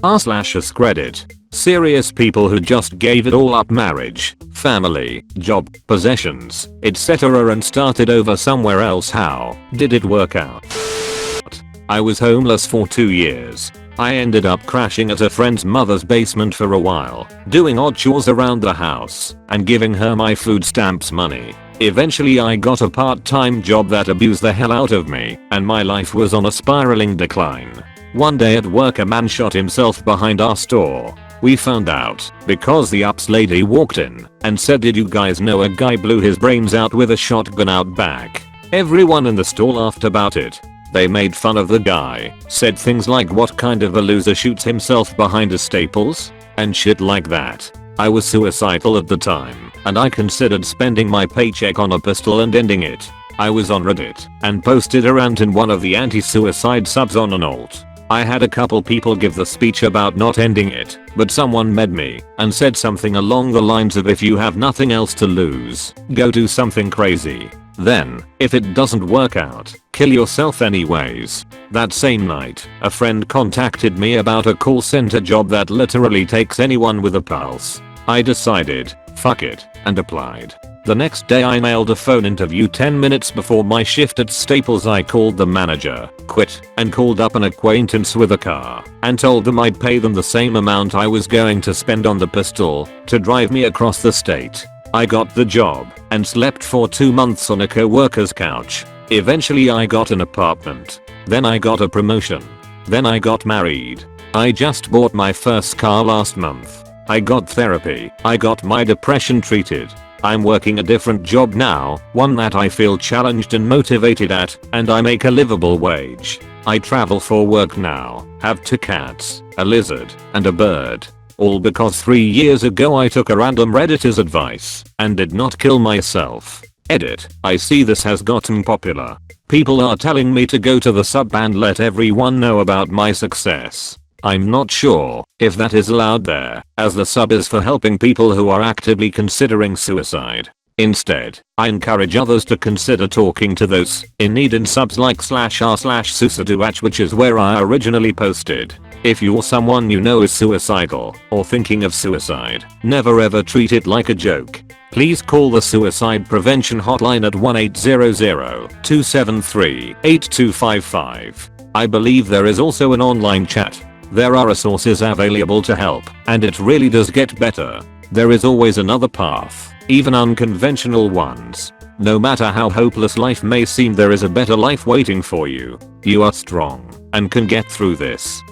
r/AskReddit. Serious people who just gave it all up: marriage, family, job, possessions, etc. and started over somewhere else. How did it work out? I was homeless for 2 years. I ended up crashing at a friend's mother's basement for a while, doing odd chores around the house, and giving her my food stamps money. Eventually I got a part-time job that abused the hell out of me, and my life was on a spiraling decline. One day at work a man shot himself behind our store. We found out because the ups lady walked in and said, "Did you guys know a guy blew his brains out with a shotgun out back?" Everyone in the store laughed about it. They made fun of the guy, said things like, "What kind of a loser shoots himself behind a Staples?" and shit like that. I was suicidal at the time, and I considered spending my paycheck on a pistol and ending it. I was on Reddit and posted a rant in one of the anti-suicide subs on an alt. I had a couple people give the speech about not ending it, but someone met me and said something along the lines of, "If you have nothing else to lose, go do something crazy. Then, if it doesn't work out, kill yourself anyways." That same night, a friend contacted me about a call center job that literally takes anyone with a pulse. I decided, fuck it, and applied. The next day I nailed a phone interview 10 minutes before my shift at Staples. I called the manager, quit, and called up an acquaintance with a car, and told them I'd pay them the same amount I was going to spend on the pistol to drive me across the state. I got the job and slept for 2 months on a co-worker's couch. Eventually I got an apartment. Then I got a promotion. Then I got married. I just bought my first car last month. I got therapy. I got my depression treated. I'm working a different job now, one that I feel challenged and motivated at, and I make a livable wage. I travel for work now, have 2 cats, a lizard, and a bird. All because 3 years ago I took a random Redditor's advice and did not kill myself. Edit. I see this has gotten popular. People are telling me to go to the sub and let everyone know about my success. I'm not sure if that is allowed there, as the sub is for helping people who are actively considering suicide. Instead, I encourage others to consider talking to those in need in subs like /r/suiciduach, which is where I originally posted. If you're someone you know is suicidal or thinking of suicide, never ever treat it like a joke. Please call the suicide prevention hotline at 1-800-273-8255. I believe there is also an online chat. There are resources available to help, and it really does get better. There is always another path, even unconventional ones. No matter how hopeless life may seem, there is a better life waiting for you. You are strong and can get through this.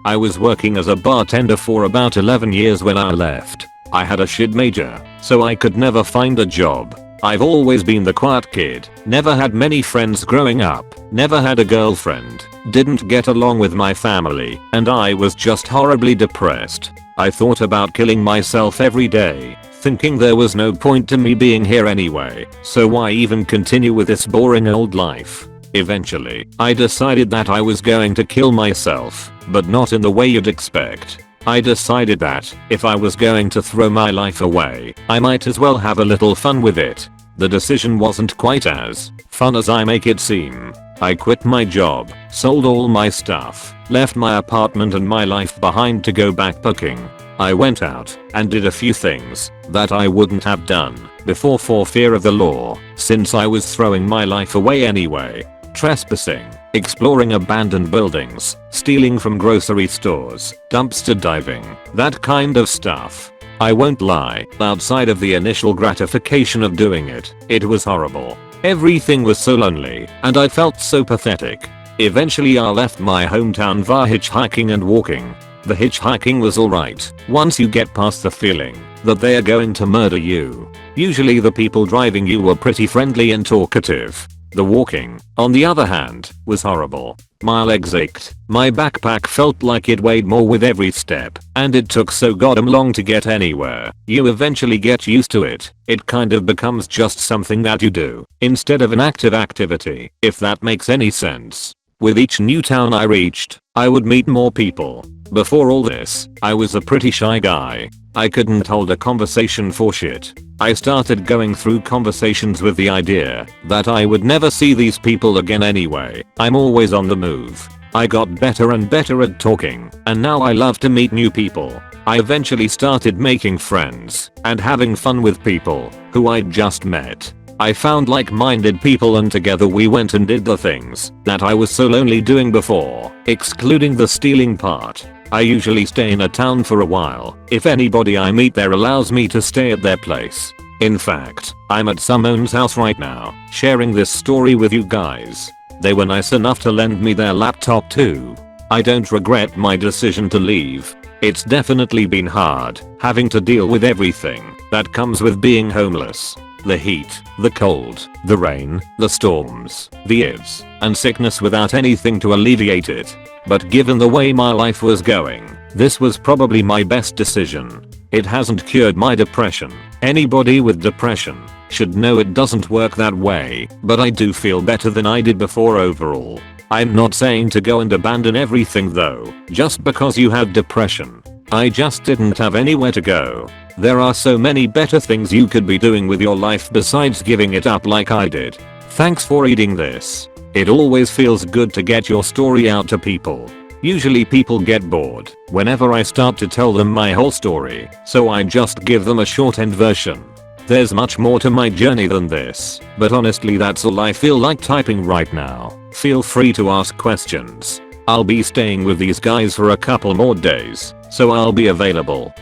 I was working as a bartender for about 11 years when I left. I had a shit major, so I could never find a job. I've always been the quiet kid, never had many friends growing up, never had a girlfriend, didn't get along with my family, and I was just horribly depressed. I thought about killing myself every day, thinking there was no point to me being here anyway, so why even continue with this boring old life? Eventually, I decided that I was going to kill myself, but not in the way you'd expect. I decided that if I was going to throw my life away, I might as well have a little fun with it. The decision wasn't quite as fun as I make it seem. I quit my job, sold all my stuff, left my apartment and my life behind to go backpacking. I went out and did a few things that I wouldn't have done before for fear of the law, since I was throwing my life away anyway. Trespassing, exploring abandoned buildings, stealing from grocery stores, dumpster diving, that kind of stuff. I won't lie, outside of the initial gratification of doing it, it was horrible. Everything was so lonely, and I felt so pathetic. Eventually I left my hometown via hitchhiking and walking. The hitchhiking was alright, once you get past the feeling that they are going to murder you. Usually the people driving you were pretty friendly and talkative. The walking, on the other hand, was horrible. My legs ached, my backpack felt like it weighed more with every step, and it took so goddamn long to get anywhere. You eventually get used to it. It kind of becomes just something that you do, instead of an active activity, if that makes any sense. With each new town I reached, I would meet more people. Before all this, I was a pretty shy guy. I couldn't hold a conversation for shit. I started going through conversations with the idea that I would never see these people again anyway. I'm always on the move. I got better and better at talking, and now I love to meet new people. I eventually started making friends and having fun with people who I'd just met. I found like-minded people and together we went and did the things that I was so lonely doing before, excluding the stealing part. I usually stay in a town for a while if anybody I meet there allows me to stay at their place. In fact, I'm at someone's house right now, sharing this story with you guys. They were nice enough to lend me their laptop too. I don't regret my decision to leave. It's definitely been hard, having to deal with everything that comes with being homeless. The heat, the cold, the rain, the storms, the ifs, and sickness without anything to alleviate it. But given the way my life was going, this was probably my best decision. It hasn't cured my depression. Anybody with depression should know it doesn't work that way, but I do feel better than I did before overall. I'm not saying to go and abandon everything though, just because you had depression. I just didn't have anywhere to go. There are so many better things you could be doing with your life besides giving it up like I did. Thanks for reading this. It always feels good to get your story out to people. Usually people get bored whenever I start to tell them my whole story, so I just give them a shortened version. There's much more to my journey than this, but honestly that's all I feel like typing right now. Feel free to ask questions. I'll be staying with these guys for a couple more days, so I'll be available.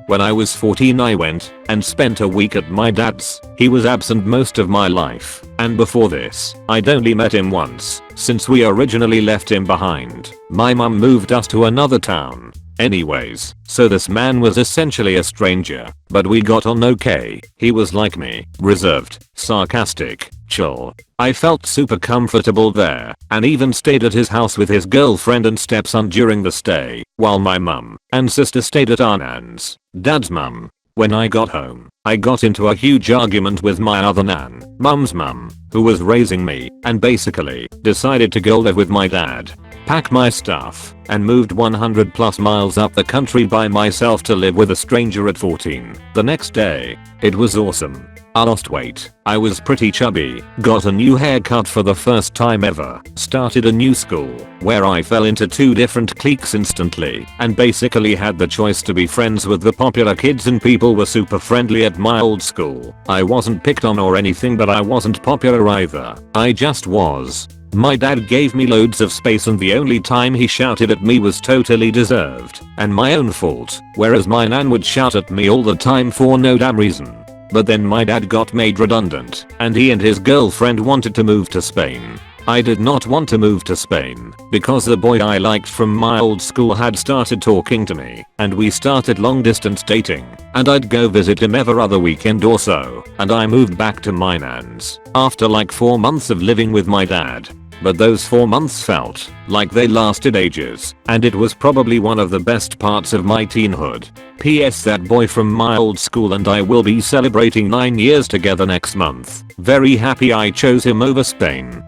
When I was 14 I went and spent a week at my dad's. He was absent most of my life, and before this, I'd only met him once, since we originally left him behind. My mum moved us to another town. Anyways, so this man was essentially a stranger, but we got on okay. He was like me, reserved, sarcastic, chill. I felt super comfortable there, and even stayed at his house with his girlfriend and stepson during the stay, while my mum and sister stayed at our nan's, dad's mum. When I got home, I got into a huge argument with my other nan, mum's mum, who was raising me, and basically decided to go live with my dad, pack my stuff, and moved 100 plus miles up the country by myself to live with a stranger at 14. The next day, it was awesome. I lost weight, I was pretty chubby, got a new haircut for the first time ever, started a new school, where I fell into 2 different cliques instantly, and basically had the choice to be friends with the popular kids and people were super friendly at my old school. I wasn't picked on or anything but I wasn't popular either, I just was. My dad gave me loads of space and the only time he shouted at me was totally deserved, and my own fault, whereas my nan would shout at me all the time for no damn reason. But then my dad got made redundant, and he and his girlfriend wanted to move to Spain. I did not want to move to Spain, because the boy I liked from my old school had started talking to me, and we started long distance dating, and I'd go visit him every other weekend or so, and I moved back to my nan's, after like 4 months of living with my dad. But those 4 months felt like they lasted ages, and it was probably one of the best parts of my teenhood. PS that boy from my old school and I will be celebrating 9 years together next month. Very happy I chose him over Spain.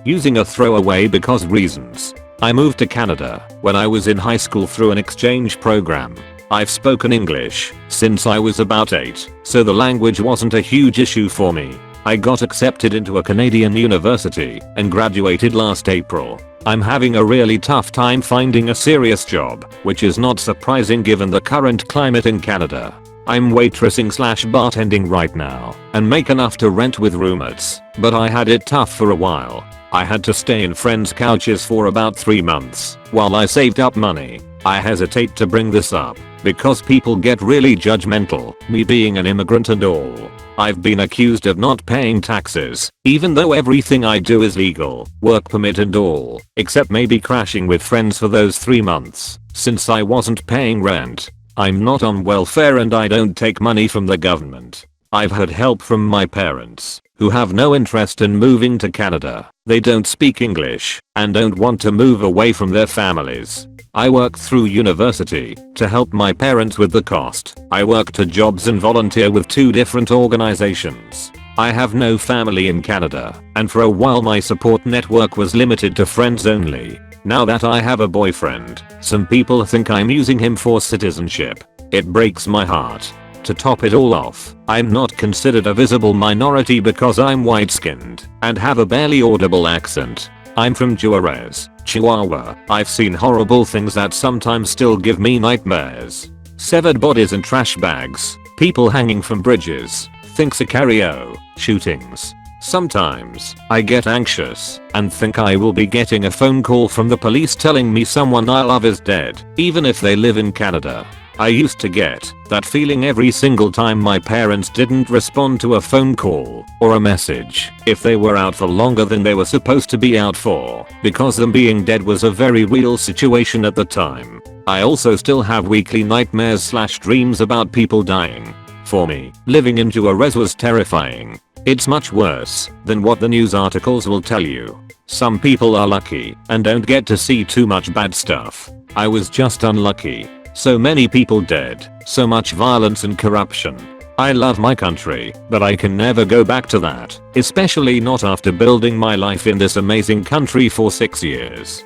Using a throwaway because reasons. I moved to Canada when I was in high school through an exchange program. I've spoken English since I was about 8, so the language wasn't a huge issue for me. I got accepted into a Canadian university and graduated last April. I'm having a really tough time finding a serious job, which is not surprising given the current climate in Canada. I'm waitressing/bartending right now and make enough to rent with roommates, but I had it tough for a while. I had to stay in friends' couches for about 3 months while I saved up money. I hesitate to bring this up because people get really judgmental, me being an immigrant and all. I've been accused of not paying taxes, even though everything I do is legal, work permit and all, except maybe crashing with friends for those 3 months, since I wasn't paying rent. I'm not on welfare and I don't take money from the government. I've had help from my parents, who have no interest in moving to Canada. They don't speak English and don't want to move away from their families. I worked through university to help my parents with the cost. I work 2 jobs and volunteer with 2 different organizations. I have no family in Canada, and for a while my support network was limited to friends only. Now that I have a boyfriend, some people think I'm using him for citizenship. It breaks my heart. To top it all off, I'm not considered a visible minority because I'm white-skinned and have a barely audible accent. I'm from Juarez, Chihuahua. I've seen horrible things that sometimes still give me nightmares. Severed bodies in trash bags, people hanging from bridges, think Sicario, shootings. Sometimes, I get anxious and think I will be getting a phone call from the police telling me someone I love is dead, even if they live in Canada. I used to get that feeling every single time my parents didn't respond to a phone call or a message if they were out for longer than they were supposed to be out for, because them being dead was a very real situation at the time. I also still have weekly nightmares/dreams about people dying. For me, living in Juarez was terrifying. It's much worse than what the news articles will tell you. Some people are lucky and don't get to see too much bad stuff. I was just unlucky. So many people dead, so much violence and corruption. I love my country, but I can never go back to that, especially not after building my life in this amazing country for 6 years.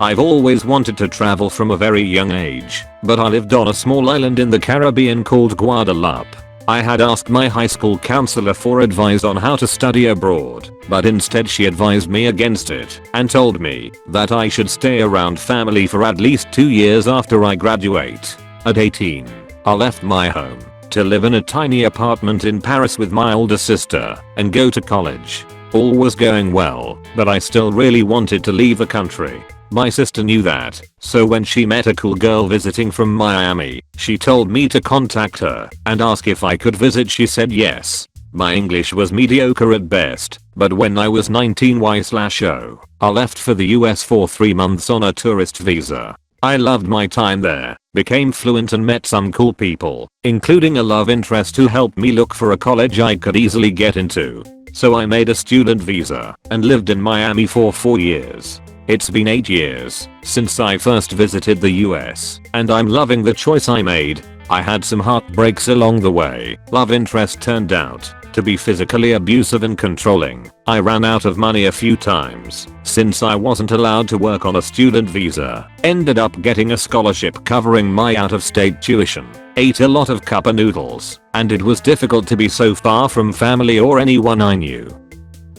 I've always wanted to travel from a very young age, but I lived on a small island in the Caribbean called Guadeloupe. I had asked my high school counselor for advice on how to study abroad, but instead she advised me against it and told me that I should stay around family for at least 2 years after I graduate. At 18, I left my home to live in a tiny apartment in Paris with my older sister and go to college. All was going well, but I still really wanted to leave the country. My sister knew that, so when she met a cool girl visiting from Miami, she told me to contact her and ask if I could visit. She said yes. My English was mediocre at best, but when I was 19/0, I left for the US for 3 months on a tourist visa. I loved my time there, became fluent and met some cool people, including a love interest who helped me look for a college I could easily get into. So I made a student visa and lived in Miami for 4 years. It's been 8 years since I first visited the US, and I'm loving the choice I made. I had some heartbreaks along the way. Love interest turned out to be physically abusive and controlling. I ran out of money a few times since I wasn't allowed to work on a student visa. Ended up getting a scholarship covering my out-of-state tuition. Ate a lot of cup of noodles, and it was difficult to be so far from family or anyone I knew.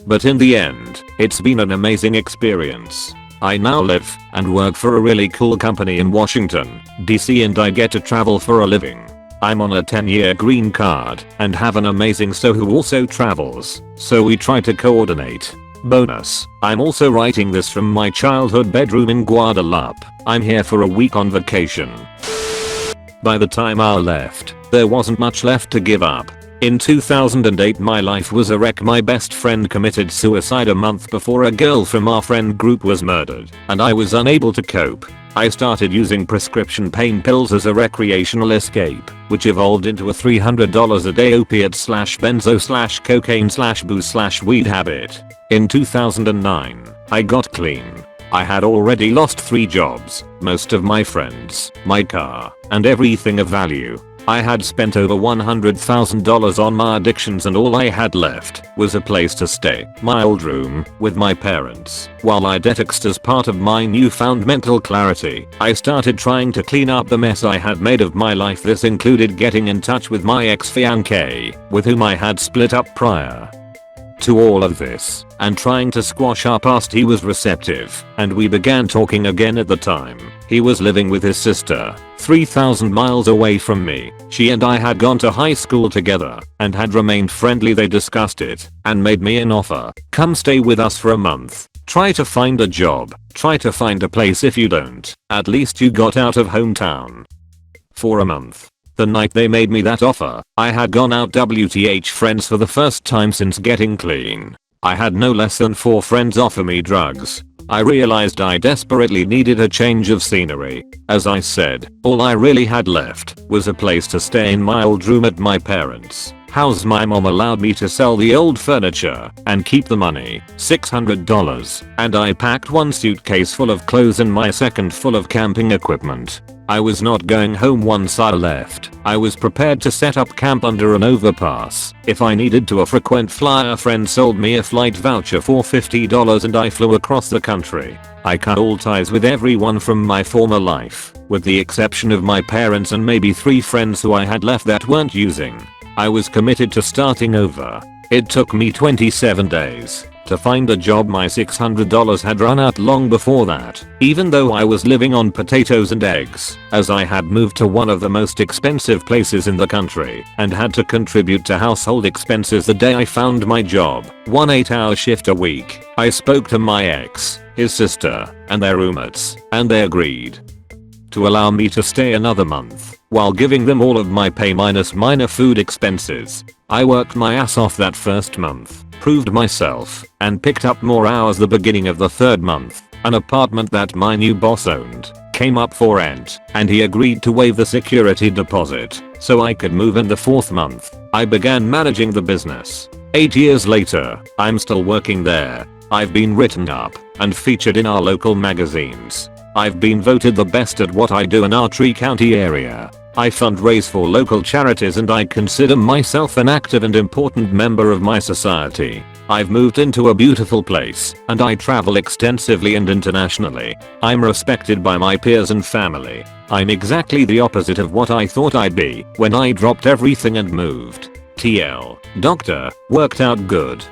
But in the end, it's been an amazing experience. I now live and work for a really cool company in Washington, DC, and I get to travel for a living. I'm on a 10-year green card and have an amazing sister who also travels, so we try to coordinate. Bonus, I'm also writing this from my childhood bedroom in Guadeloupe. I'm here for a week on vacation. By the time I left, there wasn't much left to give up. In 2008 my life was a wreck. My best friend committed suicide a month before a girl from our friend group was murdered, and I was unable to cope. I started using prescription pain pills as a recreational escape, which evolved into a $300 a day opiate/benzo/cocaine/booze/weed habit. In 2009, I got clean. I had already lost 3 jobs, most of my friends, my car, and everything of value. I had spent over $100,000 on my addictions, and all I had left was a place to stay, my old room, with my parents. While I detoxed as part of my newfound mental clarity, I started trying to clean up the mess I had made of my life. This included getting in touch with my ex-fiancé, with whom I had split up prior to all of this, and trying to squash our past. He was receptive, and we began talking again. At the time, he was living with his sister, 3,000 miles away from me. She and I had gone to high school together and had remained friendly. They discussed it and made me an offer. Come stay with us for a month. Try to find a job. Try to find a place. If you don't, at least you got out of hometown. For a month. The night they made me that offer, I had gone out WTH friends for the first time since getting clean. I had no less than 4 friends offer me drugs. I realized I desperately needed a change of scenery. As I said, all I really had left was a place to stay in my old room at my parents' house. My mom allowed me to sell the old furniture and keep the money, $600, and I packed 1 suitcase full of clothes and my second full of camping equipment. I was not going home once I left. I was prepared to set up camp under an overpass if I needed to. A frequent flyer friend sold me a flight voucher for $50 and I flew across the country. I cut all ties with everyone from my former life, with the exception of my parents and maybe 3 friends who I had left that weren't using. I was committed to starting over. It took me 27 days To find a job, my $600 had run out long before that, even though I was living on potatoes and eggs, as I had moved to one of the most expensive places in the country and had to contribute to household expenses the day I found my job, one 8-hour shift a week. I spoke to my ex, his sister, and their roommates, and they agreed to allow me to stay another month while giving them all of my pay minus minor food expenses. I worked my ass off that first month, proved myself, and picked up more hours the beginning of the third month. An apartment that my new boss owned came up for rent, and he agreed to waive the security deposit so I could move in the fourth month. I began managing the business. 8 years later, I'm still working there. I've been written up and featured in our local magazines. I've been voted the best at what I do in our Tree County area. I fundraise for local charities and I consider myself an active and important member of my society. I've moved into a beautiful place and I travel extensively and internationally. I'm respected by my peers and family. I'm exactly the opposite of what I thought I'd be when I dropped everything and moved. TL. Doctor, worked out good.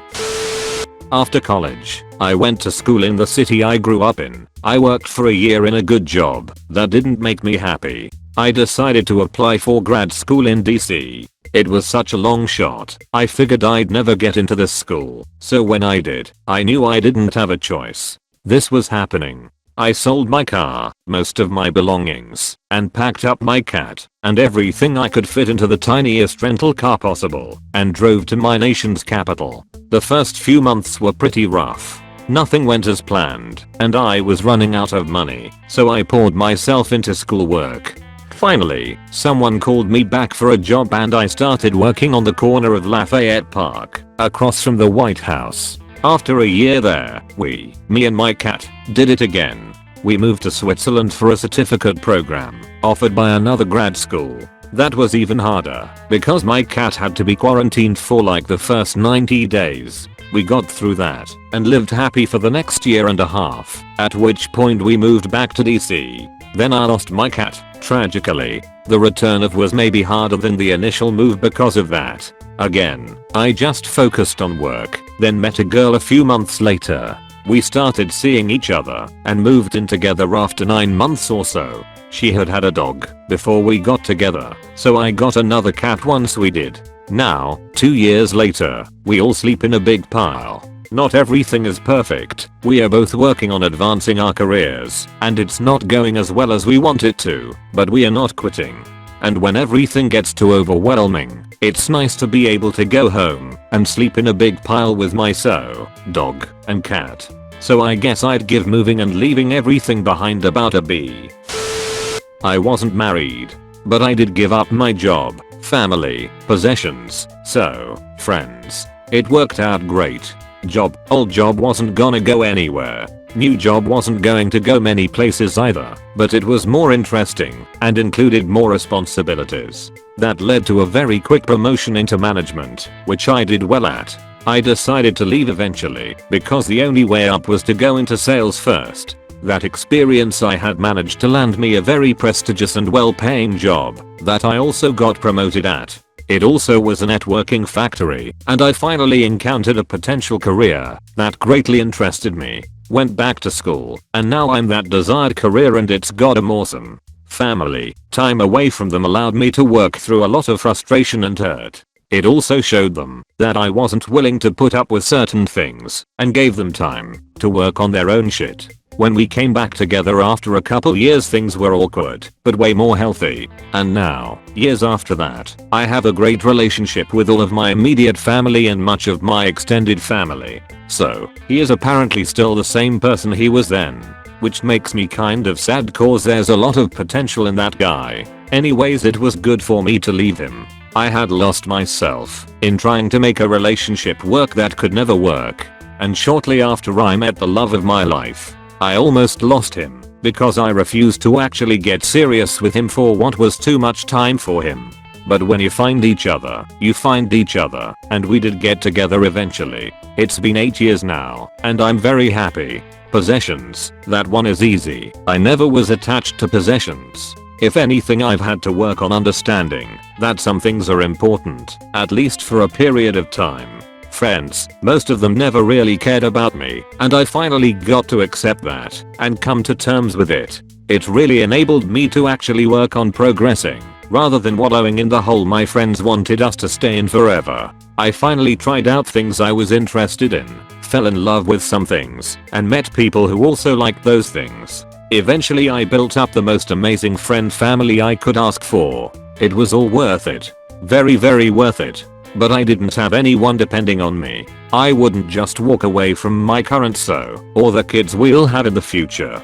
After college, I went to school in the city I grew up in. I worked for a year in a good job that didn't make me happy. I decided to apply for grad school in DC. It was such a long shot. I figured I'd never get into this school. So when I did, I knew I didn't have a choice. This was happening. I sold my car, most of my belongings, and packed up my cat and everything I could fit into the tiniest rental car possible and drove to my nation's capital. The first few months were pretty rough. Nothing went as planned, and I was running out of money, so I poured myself into schoolwork. Finally, someone called me back for a job and I started working on the corner of Lafayette Park, across from the White House. After a year there, me and my cat, did it again. We moved to Switzerland for a certificate program offered by another grad school. That was even harder because my cat had to be quarantined for like the first 90 days. We got through that and lived happy for the next year and a half, at which point we moved back to DC. Then I lost my cat, tragically. The return of was maybe harder than the initial move because of that. Again, I just focused on work, then met a girl a few months later. We started seeing each other and moved in together after 9 months or so. She had had a dog before we got together, so I got another cat once we did. Now, 2 years later, we all sleep in a big pile. Not everything is perfect. We are both working on advancing our careers, and it's not going as well as we want it to, but we are not quitting. And when everything gets too overwhelming, it's nice to be able to go home and sleep in a big pile with my dog and cat. So I guess I'd give moving and leaving everything behind about a B. I wasn't married, but I did give up my job, family, possessions, so, friends. It worked out great. Old job wasn't gonna go anywhere. New job wasn't going to go many places either, but it was more interesting and included more responsibilities. That led to a very quick promotion into management, which I did well at. I decided to leave eventually because the only way up was to go into sales first. That experience I had managed to land me a very prestigious and well-paying job that I also got promoted at. It also was a networking factory, and I finally encountered a potential career that greatly interested me. Went back to school, and now I'm that desired career and it's goddamn awesome. Family time away from them allowed me to work through a lot of frustration and hurt. It also showed them that I wasn't willing to put up with certain things and gave them time to work on their own shit. When we came back together after a couple years, things were awkward, but way more healthy. And now, years after that, I have a great relationship with all of my immediate family and much of my extended family. So, he is apparently still the same person he was then. Which makes me kind of sad cause there's a lot of potential in that guy. Anyways, it was good for me to leave him. I had lost myself in trying to make a relationship work that could never work. And shortly after I met the love of my life, I almost lost him because I refused to actually get serious with him for what was too much time for him. But when you find each other, you find each other, and we did get together eventually. It's been 8 years now, and I'm very happy. Possessions, that one is easy. I never was attached to possessions. If anything, I've had to work on understanding that some things are important, at least for a period of time. friends, most of them never really cared about me, and I finally got to accept that and come to terms with it. It really enabled me to actually work on progressing, rather than wallowing in the hole my friends wanted us to stay in forever. I finally tried out things I was interested in, fell in love with some things, and met people who also liked those things. Eventually I built up the most amazing friend family I could ask for. It was all worth it. Very worth it. But I didn't have anyone depending on me. I wouldn't just walk away from my current or the kids we'll have in the future.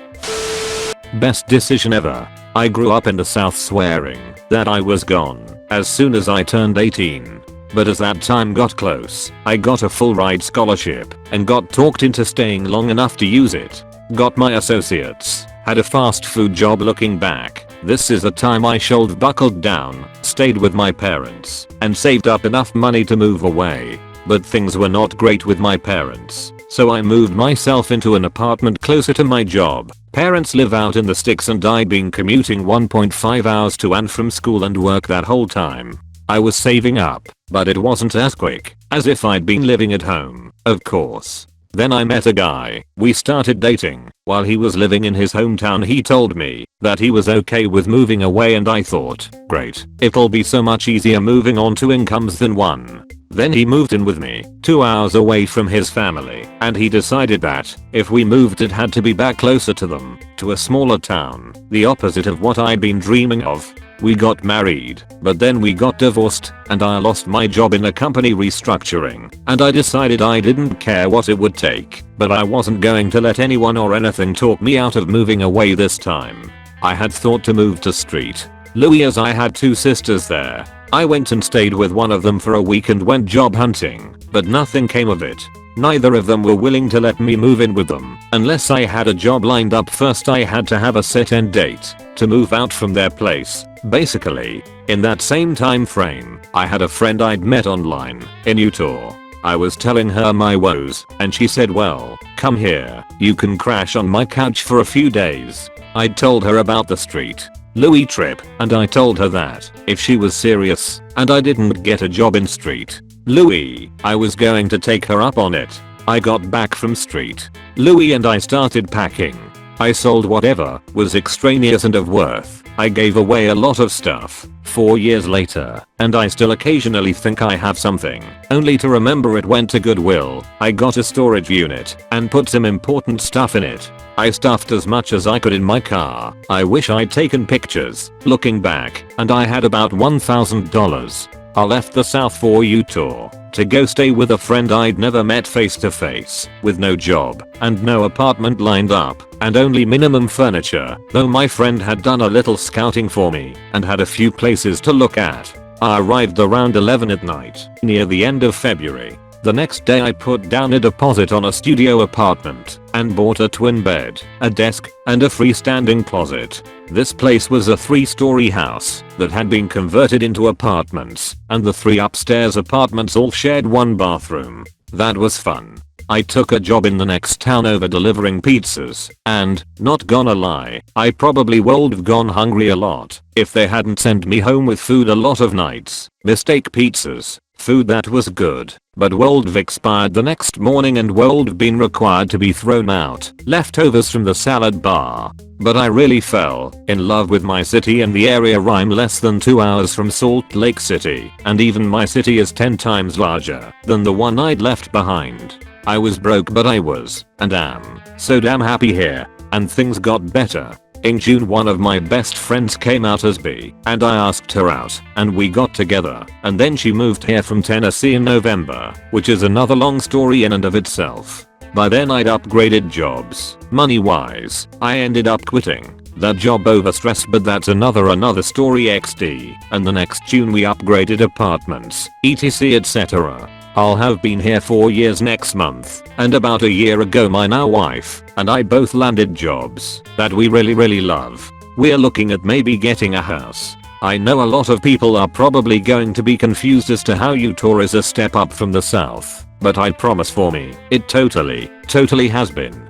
Best decision ever. I grew up in the South swearing that I was gone as soon as I turned 18. But as that time got close, I got a full ride scholarship and got talked into staying long enough to use it. Got my associates, had a fast food job. Looking back, this is the time I should buckled down, stayed with my parents, and saved up enough money to move away. But things were not great with my parents, so I moved myself into an apartment closer to my job. Parents live out in the sticks and I'd been commuting 1.5 hours to and from school and work that whole time. I was saving up, but it wasn't as quick as if I'd been living at home, of course. Then I met a guy, we started dating. While he was living in his hometown he told me that he was okay with moving away, and I thought, great, it'll be so much easier moving on to incomes than one. Then he moved in with me, 2 hours away from his family, and he decided that if we moved it had to be back closer to them, to a smaller town, the opposite of what I'd been dreaming of. We got married, but then we got divorced, and I lost my job in a company restructuring, and I decided I didn't care what it would take, but I wasn't going to let anyone or anything talk me out of moving away this time. I had thought to move to St. Louis as I had 2 sisters there. I went and stayed with one of them for a week and went job hunting, but nothing came of it. Neither of them were willing to let me move in with them unless I had a job lined up first. I had to have a set end date to move out from their place. Basically, in that same time frame, I had a friend I'd met online in Utah. I was telling her my woes, and she said, well, come here, you can crash on my couch for a few days. I'd told her about the St. Louis trip, and I told her that if she was serious and I didn't get a job in St. Louis, I was going to take her up on it. I got back from St. Louis and I started packing. I sold whatever was extraneous and of worth. I gave away a lot of stuff. 4 years later, and I still occasionally think I have something, only to remember it went to Goodwill. I got a storage unit and put some important stuff in it. I stuffed as much as I could in my car. I wish I'd taken pictures. Looking back, and I had about $1,000. I left the South for Utah to go stay with a friend I'd never met face to face, with no job and no apartment lined up and only minimum furniture, though my friend had done a little scouting for me and had a few places to look at. I arrived around 11 at night, near the end of February. The next day I put down a deposit on a studio apartment and bought a twin bed, a desk, and a freestanding closet. This place was a 3-story house that had been converted into apartments, and the 3 upstairs apartments all shared one bathroom. That was fun. I took a job in the next town over delivering pizzas, and, not gonna lie, I probably would've gone hungry a lot if they hadn't sent me home with food a lot of nights. Mistake pizzas. Food that was good, but would've expired the next morning and would've been required to be thrown out. Leftovers from the salad bar. But I really fell in love with my city and the area. I'm less than 2 hours from Salt Lake City, and even my city is 10 times larger than the one I'd left behind. I was broke, but I was, and am, so damn happy here, and things got better. In June one of my best friends came out as bi, and I asked her out, and we got together, and then she moved here from Tennessee in November, which is another long story in and of itself. By then I'd upgraded jobs. Money wise, I ended up quitting that job over stress, but that's another story XD, and the next June we upgraded apartments, etc etc. I'll have been here 4 years next month, and about a year ago my now wife and I both landed jobs that we really love. We're looking at maybe getting a house. I know a lot of people are probably going to be confused as to how Utah is a step up from the South, but I promise for me, it totally has been.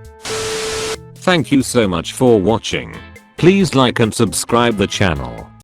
Thank you so much for watching. Please like and subscribe the channel.